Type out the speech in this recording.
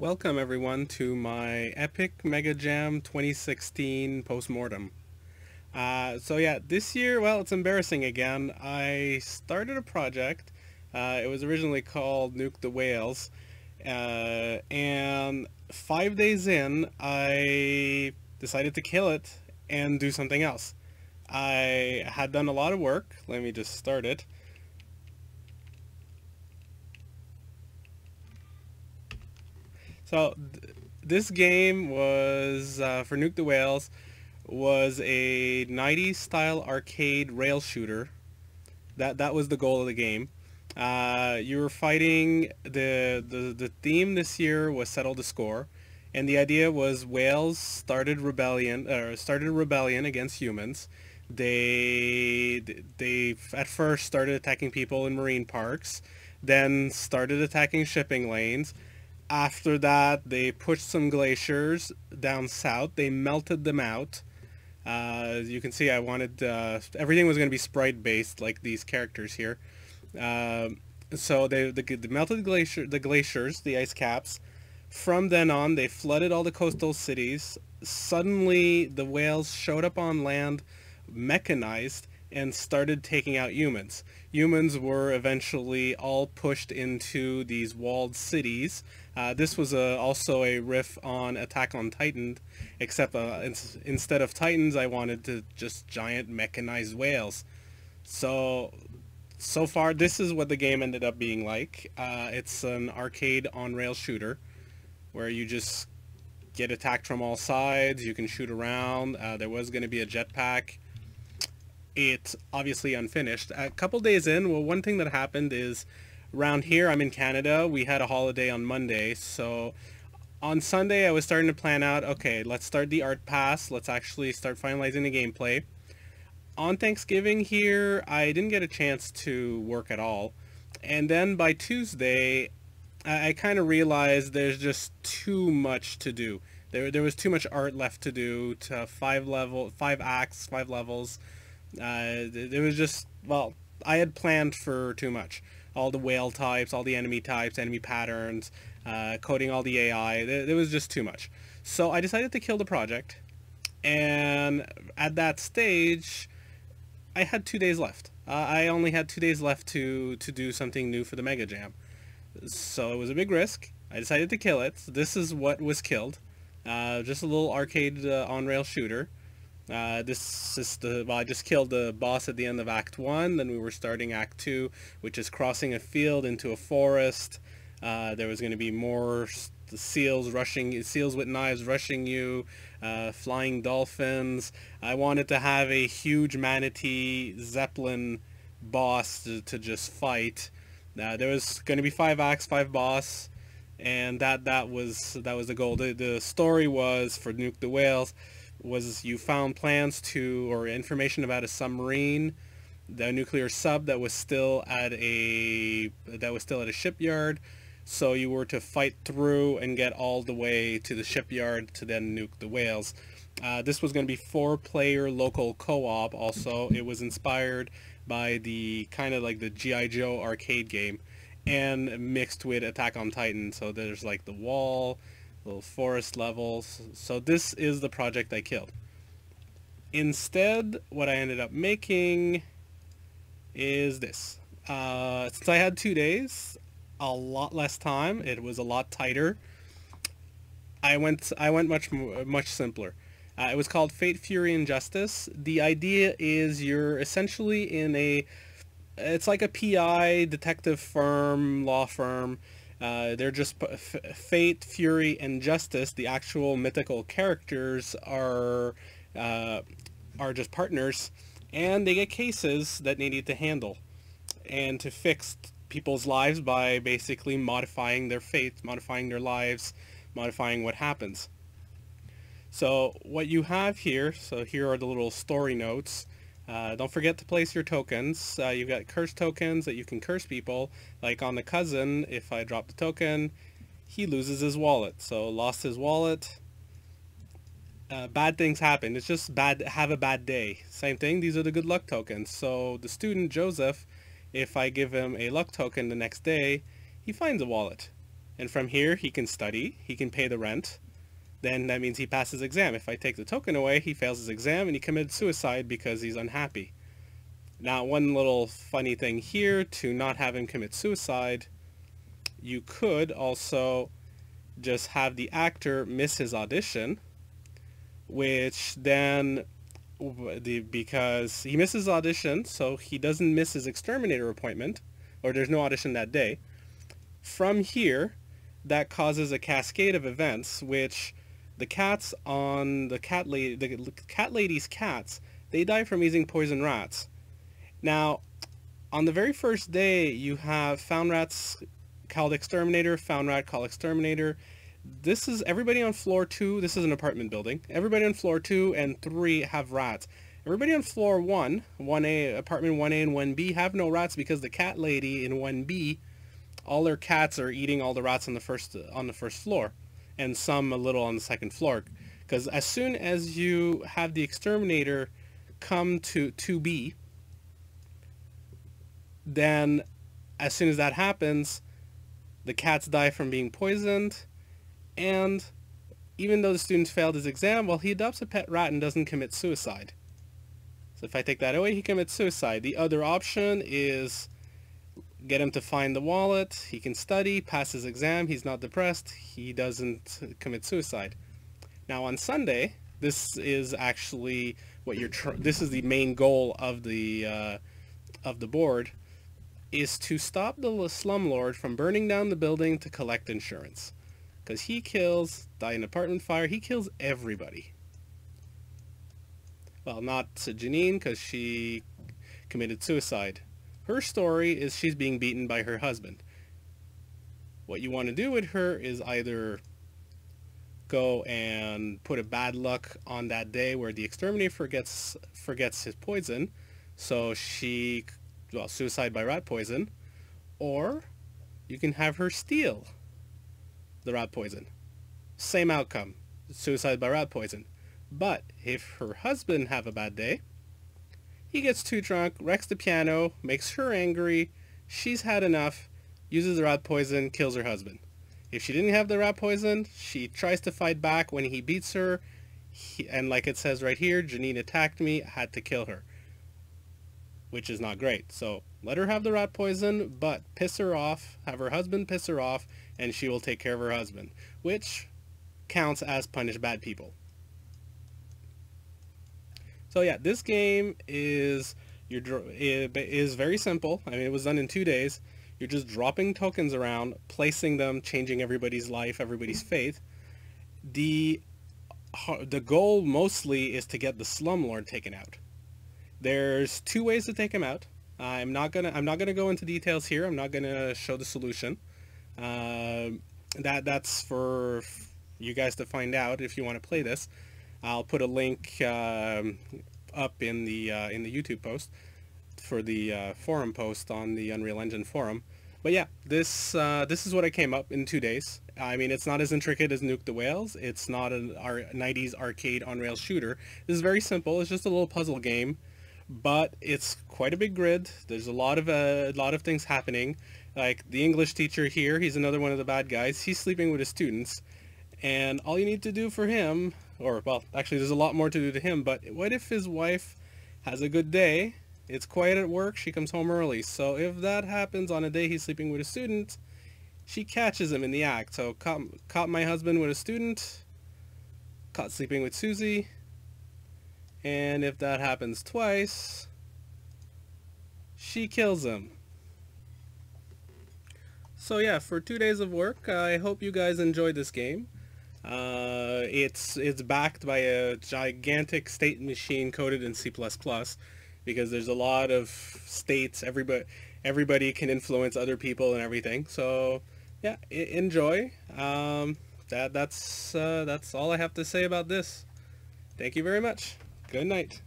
Welcome everyone to my Epic MegaJam 2016 postmortem. So yeah, this year, well, it's embarrassing again. I started a project. It was originally called Nuke the Whales, and 5 days in, I decided to kill it and do something else. I had done a lot of work. Let me just start it. So this game was for Nuke the Whales was a 90s style arcade rail shooter. That was the goal of the game. You were fighting the theme this year was settle the score, and the idea was whales started a rebellion against humans. They at first started attacking people in marine parks, then started attacking shipping lanes. After that, they pushed some glaciers down south. They melted them out. You can see I wanted everything was going to be sprite based like these characters here. Uh, so they melted the glaciers, the ice caps. From then on, they flooded all the coastal cities. Suddenly, the whales showed up on land, mechanized, and started taking out humans. Humans were eventually all pushed into these walled cities. This was also a riff on Attack on Titan, except instead of Titans, I wanted to just giant mechanized whales. So far, this is what the game ended up being like. It's an arcade on-rail shooter where you just get attacked from all sides. You can shoot around. There was going to be a jetpack. It's obviously unfinished. A couple days in, well, one thing that happened is around here, I'm in Canada, we had a holiday on Monday, so on Sunday I was starting to plan out, okay, let's start the art pass, let's actually start finalizing the gameplay. On Thanksgiving here, I didn't get a chance to work at all, and then by Tuesday, I kind of realized there's just too much to do. There was too much art left to do, to five acts, 5 levels. It was just, well, I had planned for too much. All the whale types, all the enemy types, enemy patterns, coding all the AI. There was just too much. So I decided to kill the project. And at that stage, I had 2 days left. I only had 2 days left to do something new for the Mega Jam. So it was a big risk. I decided to kill it. This is what was killed. Just a little arcade on-rail shooter. This is well, I just killed the boss at the end of Act 1, then we were starting Act 2, which is crossing a field into a forest. There was going to be more seals with knives rushing you, flying dolphins. I wanted to have a huge manatee zeppelin boss to just fight. There was going to be 5 acts, 5 boss, and that was the goal. The story was for Nuke the Whales was you found plans to or information about a submarine, the nuclear sub that was still at a shipyard. So you were to fight through and get all the way to the shipyard to then nuke the whales. This was going to be 4-player local co-op. Also, it was inspired by the kind of like the G.I. Joe arcade game and mixed with Attack on Titan. So there's like the wall, little forest levels. So this is the project I killed. Instead, what I ended up making is this. Since I had 2 days, a lot less time, it was a lot tighter. I went much simpler. It was called Fate, Fury, and Justice. The idea is you're essentially in it's like a PI detective firm, law firm. They're just Fate, Fury, and Justice. The actual mythical characters are just partners, and they get cases that they need to handle and to fix people's lives by basically modifying their fate, modifying their lives, modifying what happens. So what you have here, so here are the little story notes. Don't forget to place your tokens. You've got curse tokens that you can curse people. Like on the cousin, if I drop the token, he loses his wallet. So lost his wallet. Bad things happen. It's just bad. Have a bad day. Same thing. These are the good luck tokens. So the student Joseph, if I give him a luck token the next day, he finds a wallet. And from here, he can study, he can pay the rent. Then that means he passes his exam. If I take the token away, he fails his exam and he commits suicide because he's unhappy. Now, one little funny thing here to not have him commit suicide, you could also just have the actor miss his audition, which then, because he misses audition, so he doesn't miss his exterminator appointment, or there's no audition that day. From here, that causes a cascade of events, which the cats on the cat lady's cats, they die from eating poison rats. Now, on the very first day, you have found rats called exterminator, found rat called exterminator. This is everybody on floor 2. This is an apartment building. Everybody on floor 2 and 3 have rats. Everybody on floor 1, 1A, apartment 1A and 1B have no rats because the cat lady in 1B, all their cats are eating all the rats on the first floor, and some a little on the second floor. Because as soon as you have the exterminator come to 2B, then as soon as that happens, the cats die from being poisoned, and even though the student failed his exam, well, he adopts a pet rat and doesn't commit suicide. So if I take that away, he commits suicide. The other option is get him to find the wallet, he can study, pass his exam, he's not depressed, he doesn't commit suicide. Now on Sunday, this is actually what this is the main goal of the board, is to stop the slumlord from burning down the building to collect insurance. Because he kills, die in an apartment fire, he kills everybody. Well, not Janine, because she committed suicide. Her story is she's being beaten by her husband. What you want to do with her is either go and put a bad luck on that day where the exterminator forgets his poison, so she, well, suicide by rat poison, or you can have her steal the rat poison. Same outcome, suicide by rat poison. But if her husband have a bad day, he gets too drunk, wrecks the piano, makes her angry, she's had enough, uses the rat poison, kills her husband. If she didn't have the rat poison, she tries to fight back. When he beats her, and like it says right here, Janine attacked me, I had to kill her. Which is not great. So let her have the rat poison, but piss her off, have her husband piss her off, and she will take care of her husband. Which counts as punish bad people. So yeah, this game is very simple. I mean, it was done in 2 days. You're just dropping tokens around, placing them, changing everybody's life, everybody's fate. The goal mostly is to get the slumlord taken out. There's 2 ways to take him out. I'm not gonna go into details here. I'm not gonna show the solution. That's for you guys to find out if you want to play this. I'll put a link up in the YouTube post for the forum post on the Unreal Engine forum. But yeah, this is what I came up in 2 days. I mean, it's not as intricate as Nuke the Whales. It's not an 90s arcade on-rail shooter. This is very simple. It's just a little puzzle game, but it's quite a big grid. There's a lot of things happening. Like the English teacher here, he's another one of the bad guys. He's sleeping with his students, and all you need to do for him, or well, actually there's a lot more to do to him, but what if his wife has a good day, it's quiet at work, she comes home early, so if that happens on a day he's sleeping with a student, she catches him in the act. So caught my husband with a student, caught sleeping with Susie, and if that happens twice, she kills him. So yeah, for 2 days of work, I hope you guys enjoyed this game. It's backed by a gigantic state machine coded in C++, because there's a lot of states. Everybody can influence other people and everything. So yeah, enjoy. That's all I have to say about this. Thank you very much. Good night.